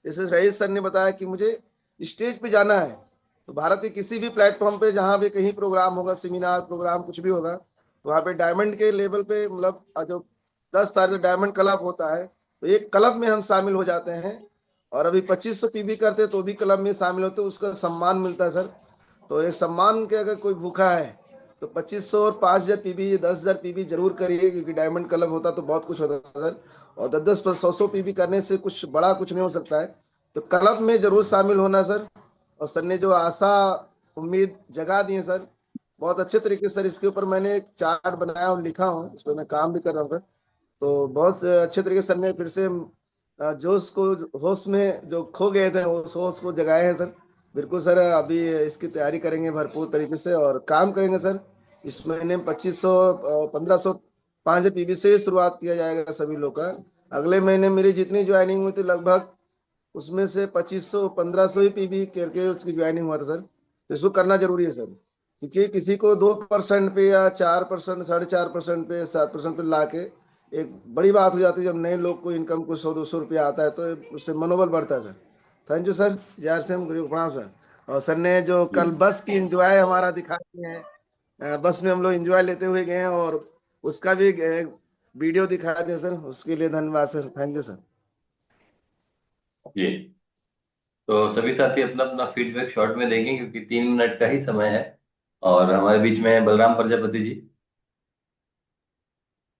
जैसे रईस सर ने बताया कि मुझे स्टेज पे जाना है, तो भारत के किसी भी प्लेटफॉर्म पे जहाँ भी कहीं प्रोग्राम होगा, सेमिनार प्रोग्राम कुछ भी होगा, तो वहाँ पे डायमंड के लेवल पे मतलब जो 10 तारीख डायमंड क्लब होता है, तो एक क्लब में हम शामिल हो जाते हैं। और अभी 2,500 पीबी करते तो भी क्लब में शामिल होते, उसका सम्मान मिलता है सर। तो एक सम्मान के अगर कोई भूखा है तो 2,500 और 5,000 पीबी 10,000 पीबी जरूर करिए, क्योंकि डायमंड क्लब होता तो बहुत कुछ होता था सर। और 10-10 पर 100-100 पीबी करने से कुछ बड़ा कुछ नहीं हो सकता है। तो क्लब में जरूर शामिल होना सर। और सर ने जो आशा उम्मीद जगा दी है सर, बहुत अच्छे तरीके से सर, इसके ऊपर मैंने एक चार्ट बनाया और लिखा हूँ, इस पर मैं काम भी कर रहा हूँ सर। तो बहुत अच्छे तरीके से सर ने फिर से जोश को, होश में जो खो गए थे उस होश को जगाए हैं सर। बिल्कुल सर, अभी इसकी तैयारी करेंगे भरपूर तरीके से और काम करेंगे सर। इस महीने में 2,500 1,500 5,000 पीबी से शुरुआत किया जाएगा सभी लोग का। अगले महीने मेरी जितनी ज्वाइनिंग हुई थी लगभग उसमें से 2,500 1,500 ही पीबी करके उसकी ज्वाइनिंग हुआ था सर। तो इसको करना जरूरी है सर, क्योंकि किसी को 2% पे या 4%, 4.5% पे, 7% पे ला के एक बड़ी बात हो जाती है। जब नए लोग को इनकम को 100-200 रुपया आता है तो उससे मनोबल बढ़ता है सर। थैंक यू सर, जय सिंह, गुरु प्रणाम सर। और सर ने जो कल बस की एंजॉय हमारा दिखाते हैं, बस में हम लोग एंजॉय लेते हुए गए हैं और उसका भी वीडियो दिखा दें सर, उसके लिए धन्यवाद सर। Thank you sir. जी तो सभी साथी अपना अपना फीडबैक शॉर्ट में देंगे, क्योंकि 3 मिनट का ही समय है। और हमारे बीच में है बलराम प्रजापति जी।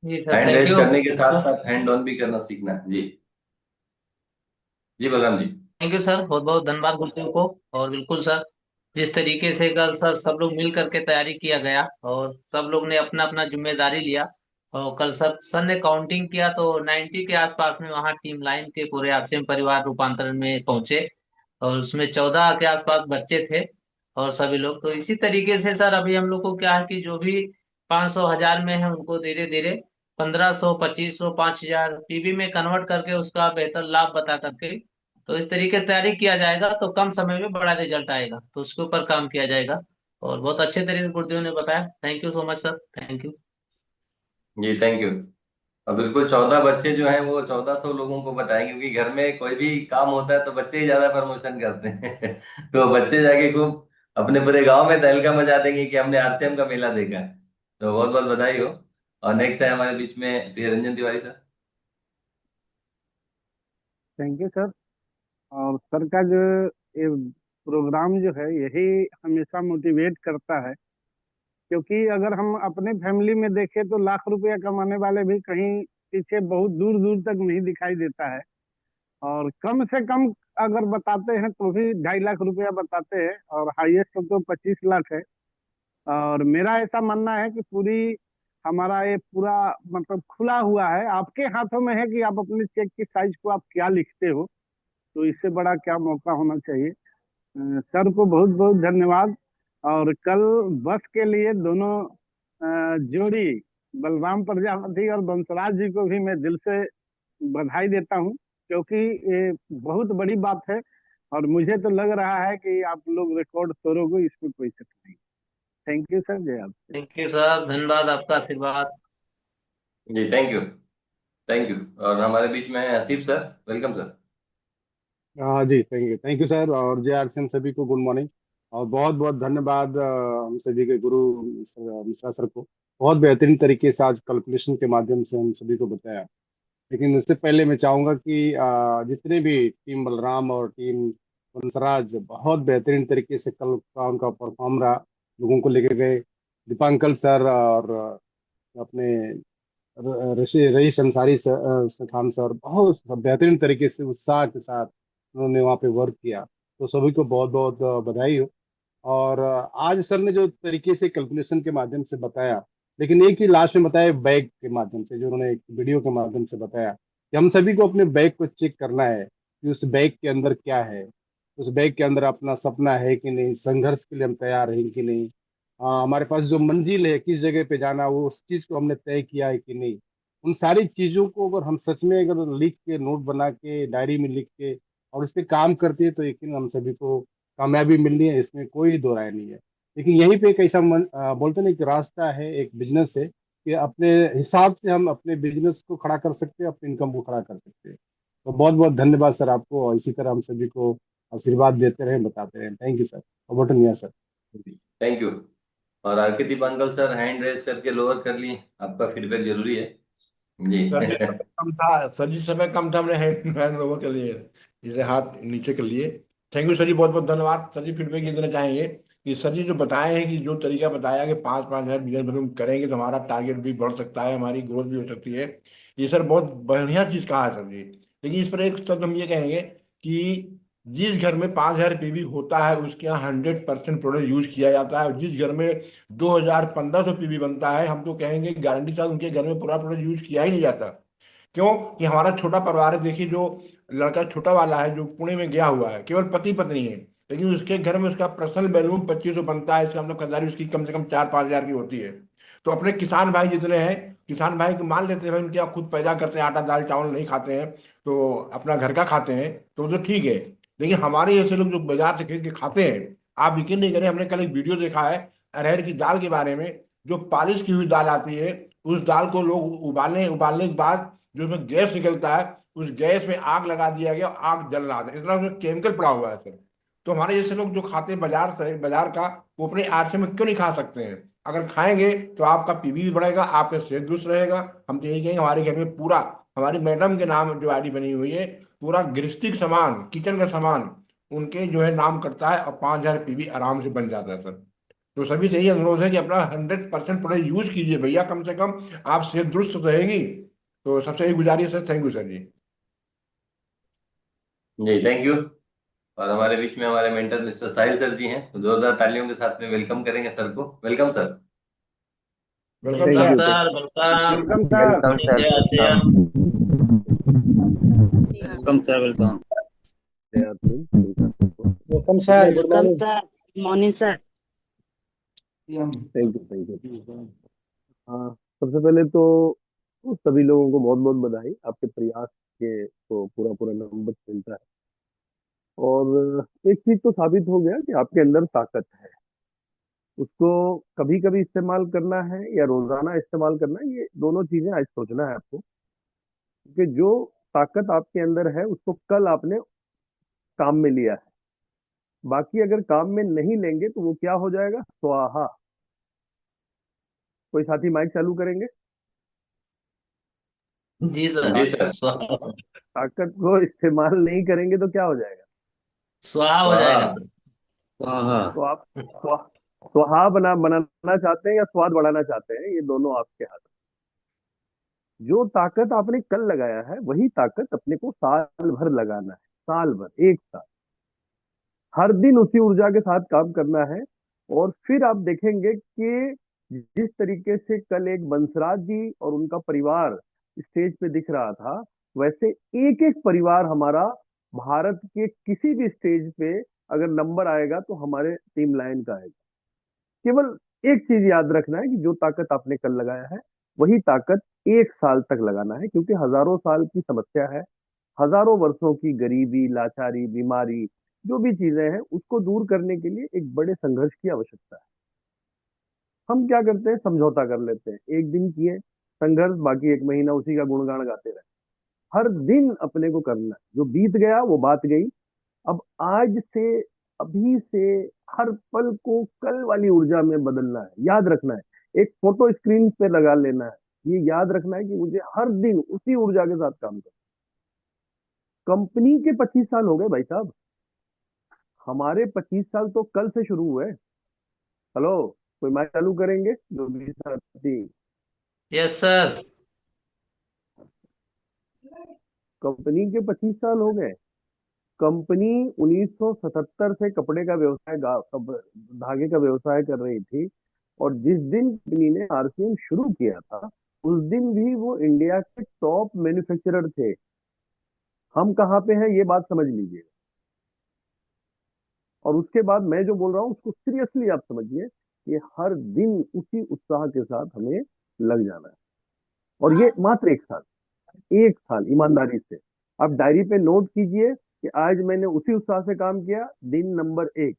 जी sir, hand thank race you. करने के साथ साथ हैंड ऑन भी करना सीखना है जी। जी Balram ji. Thank you sir, बहुत बहुत धन्यवाद गुरुदेव को। और बिल्कुल सर, जिस तरीके से कल सर सब लोग मिल करके तैयारी किया गया और सब लोग ने अपना अपना जिम्मेदारी लिया। और कल सर ने काउंटिंग किया तो 90 के आसपास में वहाँ टीम लाइन के पूरे आरसीएम परिवार रूपांतरण में पहुंचे। और उसमें 14 के आसपास बच्चे थे और सभी लोग। तो इसी तरीके से सर अभी हम लोग को क्या है कि जो भी 500 1000 में है उनको धीरे धीरे 1,500 2,500 5,000 पीबी में कन्वर्ट करके उसका बेहतर लाभ बता करके, तो इस तरीके से तैयारी किया जाएगा तो कम समय में बड़ा रिजल्ट आएगा। तो उसके ऊपर काम किया जाएगा। और बहुत अच्छे तरीके से गुरुदेव ने बताया। Thank you so much sir, thank you. जी थैंक यू। और बिल्कुल 14 बच्चे जो हैं वो 1,400 लोगों को बताएं, क्योंकि घर में कोई भी काम होता है तो बच्चे ही ज्यादा प्रमोशन करते हैं तो बच्चे जाके खूब अपने पूरे गांव में तहलका मचा देंगे कि हमने आरसीएम का मेला देखा है। तो बहुत बहुत बधाई हो। और नेक्स्ट है हमारे बीच में प्रिय Ranjan Tiwari sir. Thank you sir. और सर का जो ये प्रोग्राम जो है यही हमेशा मोटिवेट करता है, क्योंकि अगर हम अपने फैमिली में देखें तो लाख रुपया कमाने वाले भी कहीं पीछे बहुत दूर दूर तक नहीं दिखाई देता है। और कम से कम अगर बताते हैं तो भी 2.5 लाख रुपया बताते हैं, और हाईएस्ट तो 25 लाख है। और मेरा ऐसा मानना है कि पूरी हमारा ये पूरा मतलब खुला हुआ है, आपके हाथों में है कि आप अपने चेक की साइज को आप क्या लिखते हो। तो इससे बड़ा क्या मौका होना चाहिए। सर को बहुत बहुत धन्यवाद। और कल बस के लिए दोनों जोड़ी बलराम प्रजापति और बंसराज जी को भी मैं दिल से बधाई देता हूँ, क्योंकि ये बहुत बड़ी बात है। और मुझे तो लग रहा है कि आप लोग रिकॉर्ड तोड़ोगे, इसमें कोई शक नहीं। थैंक यू सर, जय आप। थैंक यू सर, धन्यवाद, आपका आशीर्वाद। जी थैंक यू। Thank you. और हमारे बीच में है हसीब सर। Welcome sir. हाँ जी, थैंक यू सर, और जे आर सी एम सभी को गुड मॉर्निंग। और बहुत बहुत धन्यवाद हम सभी के गुरु मिश्रा सर को। बहुत बेहतरीन तरीके से आज कैलकुलेशन के माध्यम से हम सभी को बताया। लेकिन उससे पहले मैं चाहूंगा कि जितने भी टीम बलराम और टीम वंशराज बहुत बेहतरीन तरीके से कल का उनका परफॉर्म रहा, लोगों को लेके गए। दीपांकल सर और अपने ऋषि रईस अंसारी खान सर बहुत बेहतरीन तरीके से उत्साह के साथ उन्होंने वहाँ पे वर्क किया। तो सभी को बहुत बहुत बधाई हो। और आज सर ने जो तरीके से कैलकुलेशन के माध्यम से बताया, लेकिन एक ही लास्ट में बताया बैग के माध्यम से, जो उन्होंने एक वीडियो के माध्यम से बताया कि हम सभी को अपने बैग को चेक करना है कि उस बैग के अंदर क्या है। उस बैग के अंदर अपना सपना है कि नहीं, संघर्ष के लिए हम तैयार हैं कि नहीं, हमारे पास जो मंजिल है किस जगह पे जाना, वो उस चीज को हमने तय किया है कि नहीं। उन सारी चीजों को अगर हम सच में अगर लिख के, नोट बना के, डायरी में लिख के और उस पर काम करते हैं, तो यकीन हम सभी को कामयाबी मिलनी है, इसमें कोई दो राय नहीं है। लेकिन यहीं पे एक ऐसा बोलते ना, एक रास्ता है, एक बिजनेस है कि अपने हिसाब से हम अपने बिजनेस को खड़ा कर सकते हैं, अपनी इनकम को खड़ा कर सकते हैं। तो बहुत बहुत धन्यवाद सर आपको, और इसी तरह हम सभी को आशीर्वाद देते रहें, बताते रहें। Thank you sir. Over to sir. Thank you. और Arkit uncle sir hand raise करके लोअर कर लिए, आपका फीडबैक जरूरी है। जी सर जी समय कम था, सर जी समय कम था, हमने हैंड ओवर कर लिए, जिसे हाथ नीचे कर लिए। थैंक यू सर जी, बहुत बहुत धन्यवाद। सर जी फीडबैक ये देना चाहेंगे कि सर जी जो बताए हैं कि जो तरीका बताया कि 5-5 हज़ार बिजनेस हम करेंगे तो हमारा टारगेट भी बढ़ सकता है, हमारी ग्रोथ भी हो सकती है। ये सर बहुत बढ़िया चीज़ कहा है सर जी। लेकिन इस पर एक शब्द हम ये कहेंगे कि जिस घर में 5,000 पीवी होता है उसके यहाँ 100% प्रोडक्ट यूज किया जाता है, और जिस घर में 2,000-1,500 पीवी बनता है, हम तो कहेंगे गारंटी साथ उनके घर में पूरा प्रोडक्ट यूज किया ही नहीं जाता। क्यों कि हमारा छोटा परिवार है। देखिए जो लड़का छोटा वाला है जो पुणे में गया हुआ है, केवल पति पत्नी है, लेकिन उसके घर में उसका पर्सनल बैलून 2,500 बनता है। इसका मतलब खरीदारी उसकी कम से कम 4-5 हज़ार की होती है। तो अपने किसान भाई जितने हैं, किसान भाई को मान लेते हैं भाई उनके यहाँ खुद पैदा करते हैं, आटा दाल चावल नहीं खाते हैं, तो अपना घर का खाते हैं, तो ठीक है। लेकिन हमारे ऐसे लोग जो बाजार से खरीद के खाते हैं, आप यकीन नहीं करें, हमने कल एक वीडियो देखा है अरहर की दाल के बारे में। जो पॉलिश की हुई दाल आती है, उस दाल को लोग उबालने उबालने के बाद जो उसमें गैस निकलता है, उस गैस में आग लगा दिया गया, आग जल रहा था, इतना उसमें केमिकल पड़ा हुआ है सर। तो हमारे जैसे लोग जो खाते हैं बाजार से, बाजार का, वो अपने आरसे में क्यों नहीं खा सकते हैं? अगर खाएंगे तो आपका पीवी भी बढ़ेगा, आपका सेहत दुरुस्त रहेगा। हम तो यही कहेंगे, हमारे घर में पूरा, हमारी मैडम के नाम जो आईडी बनी हुई है, पूरा गृहस्थी का सामान, किचन का सामान उनके जो है नाम करता है, और 5,000 पीवी आराम से बन जाता है सर। तो सभी से यही अनुरोध है कि अपना 100% प्रोडक्ट यूज कीजिए भैया, कम से कम आप सेहत दुरुस्त रहेगी। तो सबसे यही गुजारिश है। Thank you sir ji. जी थैंक यू। और हमारे बीच में हमारे mentor mister Sahil sir ji हैं, तो जोरदार तालियों के साथ में वेलकम करेंगे सर को। Welcome sir. Welcome welcome thank sir. You. Sir, welcome. Welcome sir. Welcome sir. जय आसियान। Welcome sir. वेलकम। जय आप लोग, जय आपको। Welcome sir, good welcome morning. Sir. Good morning sir. Thank you. हाँ, सबसे पहले तो सभी लोगों को बहुत बहुत बधाई, आपके प्रयास के तो पूरा पूरा नंबर मिलता है। और एक चीज तो साबित हो गया कि आपके अंदर ताकत है, उसको कभी कभी इस्तेमाल करना है या रोजाना इस्तेमाल करना है, ये दोनों चीजें आज सोचना है आपको। कि जो ताकत आपके अंदर है उसको कल आपने काम में लिया है, बाकी अगर काम में नहीं लेंगे तो वो क्या हो जाएगा? स्वाहा। कोई साथी माइक चालू करेंगे? जी सर। जी ता- सर। ताकत को इस्तेमाल नहीं करेंगे तो क्या हो जाएगा? स्वाहा हो जाएगा वाह। सर। हाँ। तो आप स्वा स्वाहा बनाना चाहते हैं या स्वाद बढ़ाना चाहते हैं, ये दोनों आपके हाथ में। जो ताकत आपने कल लगाया है वही ताकत अपने को साल भर लगाना है। साल भर, एक साल, हर दिन उसी ऊर्जा के साथ काम करना है। और फिर आप देखेंगे कि जिस तरीके से कल एक बंसराज जी और उनका परिवार स्टेज पे दिख रहा था, वैसे एक एक परिवार हमारा भारत के किसी भी स्टेज पे अगर नंबर आएगा तो हमारे टीम लाइन का आएगा। केवल एक चीज याद रखना है कि जो ताकत आपने कल लगाया है वही ताकत एक साल तक लगाना है, क्योंकि हजारों साल की समस्या है। हजारों वर्षों की गरीबी, लाचारी, बीमारी, जो भी चीजें हैं उसको दूर करने के लिए एक बड़े संघर्ष की आवश्यकता है। हम क्या करते हैं? समझौता कर लेते हैं, एक दिन किए संघर्ष, बाकी एक महीना उसी का गुणगान गाते रहे। हर दिन अपने को करना है, जो बीत गया वो बात गई। अब आज से, अभी से, हर पल को कल वाली ऊर्जा में बदलना है। याद रखना है, एक फोटो स्क्रीन पे लगा लेना है, ये याद रखना है कि मुझे हर दिन उसी ऊर्जा के साथ काम करना। कंपनी के 25 साल हो गए भाई साहब, हमारे 25 साल तो कल से शुरू हुए। हेलो, कोई माइक चालू करेंगे जो भी साथी? Yes sir. कंपनी के 25 साल हो गए। कंपनी 1977 से कपड़े का व्यवसाय, धागे का व्यवसाय कर रही थी। और जिस दिन कंपनी ने आरसीएम शुरू किया था उस दिन भी वो इंडिया के टॉप मैन्युफैक्चरर थे। हम कहाँ पे हैं ये बात समझ लीजिए। और उसके बाद मैं जो बोल रहा हूँ उसको सीरियसली आप समझिए कि हर दिन उसी उत्साह के साथ हमें लग जाना है। और ये मात्र एक साल, एक साल ईमानदारी से आप डायरी पे नोट कीजिए कि आज मैंने उसी उत्साह से काम किया, दिन नंबर 1।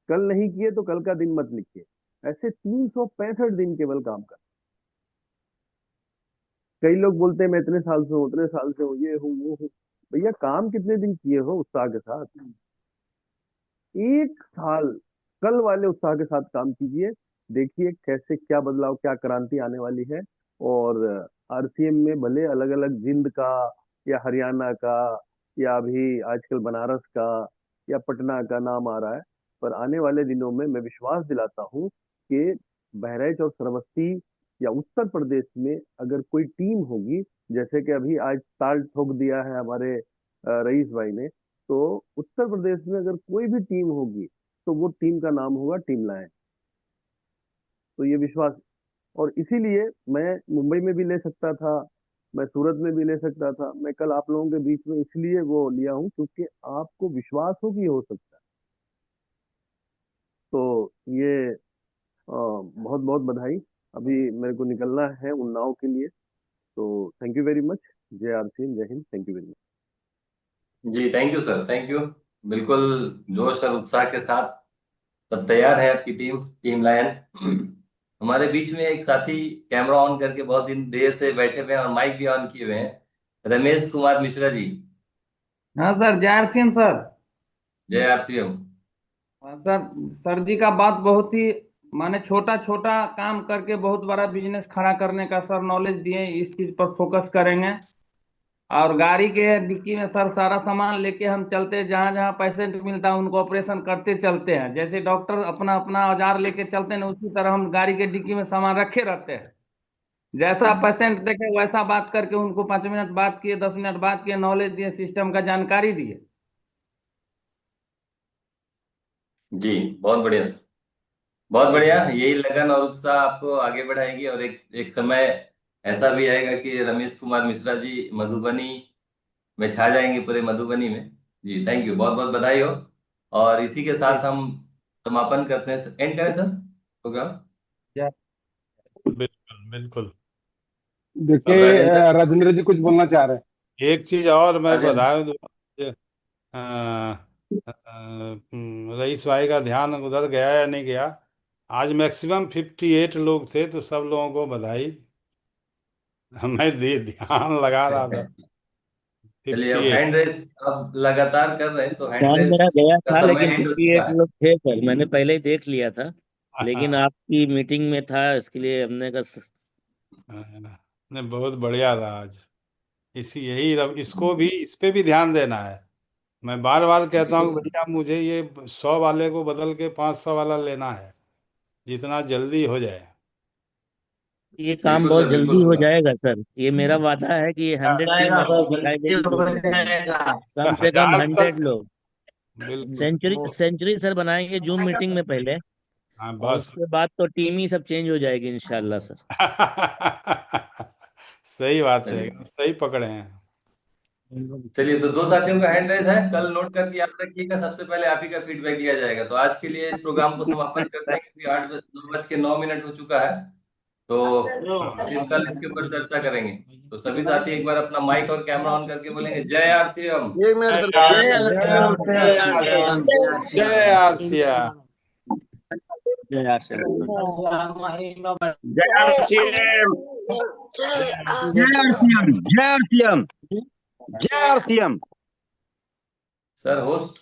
कल नहीं किए तो कल का दिन मत लिखिए। ऐसे 365 दिन केवल काम कर। कई लोग बोलते हैं मैं इतने साल से हूँ, उतने साल से हूँ, ये हूँ वो हूँ। भैया काम कितने दिन किए हो उत्साह के साथ? एक साल कल वाले उत्साह के साथ काम कीजिए। देखिए कैसे, क्या बदलाव, क्या क्रांति आने वाली है। और आरसीएम में भले अलग अलग जिंद का या हरियाणा का या अभी आजकल बनारस का या पटना का नाम आ रहा है, पर आने वाले दिनों में मैं विश्वास दिलाता हूँ कि बहराइच और श्रावस्ती या उत्तर प्रदेश में अगर कोई टीम होगी, जैसे कि अभी आज ताल ठोक दिया है हमारे रईस भाई ने, तो उत्तर प्रदेश में अगर कोई भी टीम होगी तो वो टीम का नाम होगा टीम लायन। तो ये विश्वास, और इसीलिए मैं मुंबई में भी ले सकता था, मैं सूरत में भी ले सकता था, मैं कल आप लोगों के बीच में इसलिए वो लिया हूं क्योंकि आपको विश्वास हो कि हो सकता है। तो ये बहुत बहुत बधाई। अभी मेरे को निकलना है उन्नाव के लिए। तो थैंक यू वेरी मच। जय आर सी, जय Hind, thank you very much. जी thank you sir, thank you. बिल्कुल जोश और उत्साह के साथ सब तैयार है आपकी टीम, टीम लायन। हमारे बीच में एक साथी कैमरा ऑन करके बहुत दिन देर से बैठे हुए हैं और माइक भी ऑन किए हुए हैं, रमेश कुमार मिश्रा जी। हाँ सर, जय आर सी एम सर। जय आरसीएम। हाँ सर, सर जी का बात बहुत ही माने छोटा छोटा काम करके बहुत बड़ा बिजनेस खड़ा करने का सर नॉलेज दिए, इस चीज पर फोकस करेंगे। और गाड़ी के डिक्की में सर सारा सामान लेके हम चलते हैं, जहां जहां पेशेंट मिलता है उनको ऑपरेशन करते चलते हैं। जैसे डॉक्टर अपना अपना औजार लेके चलते हैं ना, उसी तरह हम गाड़ी के डिक्की में सामान रखे रहते हैं। जैसा पेशेंट देखे वैसा बात करके उनको 5 मिनट बात किए, 10 मिनट बात किए, नॉलेज दिए, सिस्टम का जानकारी दिए। जी बहुत बढ़िया सर, बहुत बढ़िया। यही लगन और उत्साह आपको आगे बढ़ाएगी और एक एक समय ऐसा भी आएगा कि रमेश कुमार मिश्रा जी मधुबनी में छा जाएंगे, पूरे मधुबनी में। जी थैंक यू, बहुत बहुत बधाई हो। और इसी के जी साथ हम समापन करते हैं, एंड करें सर प्रोग्राम। सर। बिल्कुल बिल्कुल। देखिए, अब राजेंद्र। राजेंद्र जी कुछ बोलना चाह रहे हैं। एक चीज और मैं राजेंद्र। बता दूं, अ, रईस भाई का ध्यान उधर गया या नहीं गया? आज मैक्सिमम 58 लोग थे, तो सब लोगों को बधाई। मैं ध्यान लगा रहा था। चलिए, अब 58। हैंड रेस अब लगातार कर रहे हैं तो हैंड ध्यान रेस मेरा गया का था, समय लेकिन एंड हो 58 चुका है। लोग थे सर, मैंने पहले ही देख लिया था, लेकिन हाँ, आपकी मीटिंग में था, इसके लिए हमने कहा नहीं बहुत बढ़िया रहा आज। इसको भी, इस पे भी ध्यान देना है। मैं बार बार कहता हूँ कि बिल्कुल भैया मुझे ये 100 वाले को बदल के 500 वाला लेना है, जितना जल्दी हो जाए। ये काम बिल्कुल बहुत सर, जल्दी बिल्कुल हो सर। जाएगा सर। ये मेरा वादा है कि ये 100 टीम जाएगा आपको सर, दिखाई जल्दी देगी हो 2 घंटे में, जाएगा। कम से कम 1000 100 तक। लोग। बिल्कुल सेंचुरी वो। सेंचुरी सर बनाएंगे जूम मीटिंग में पहले, हाँ और बस। उसके बाद तो टीम ही सब चेंज हो जाएगी इंशाल्लाह सर। सही बात है, चलिए एकदम सही पकड़े हैं। चलिए, तो 2 साथियों का हैंड रेस है, कल नोट करके याद रखिएगा, सबसे पहले आप ही का फीडबैक लिया जाएगा। तो आज के लिए इस प्रोग्राम को समापन करते हैं, क्योंकि 9:09 हो चुका है। तो हाँ, फिर कल इसके ऊपर चर्चा करेंगे। तो सभी साथी एक बार अपना माइक और कैमरा ऑन करके बोलेंगे जय आरसीएम। 1 मिनट सर, जय जय जय श्याम, जय जय आसिया, श्याम, जय जय श्याम। आसिया। जय आशीर्वाद जय आरसीएम, जय आरसीएम, जय आरसीएम, जय आरसीएम। Sir host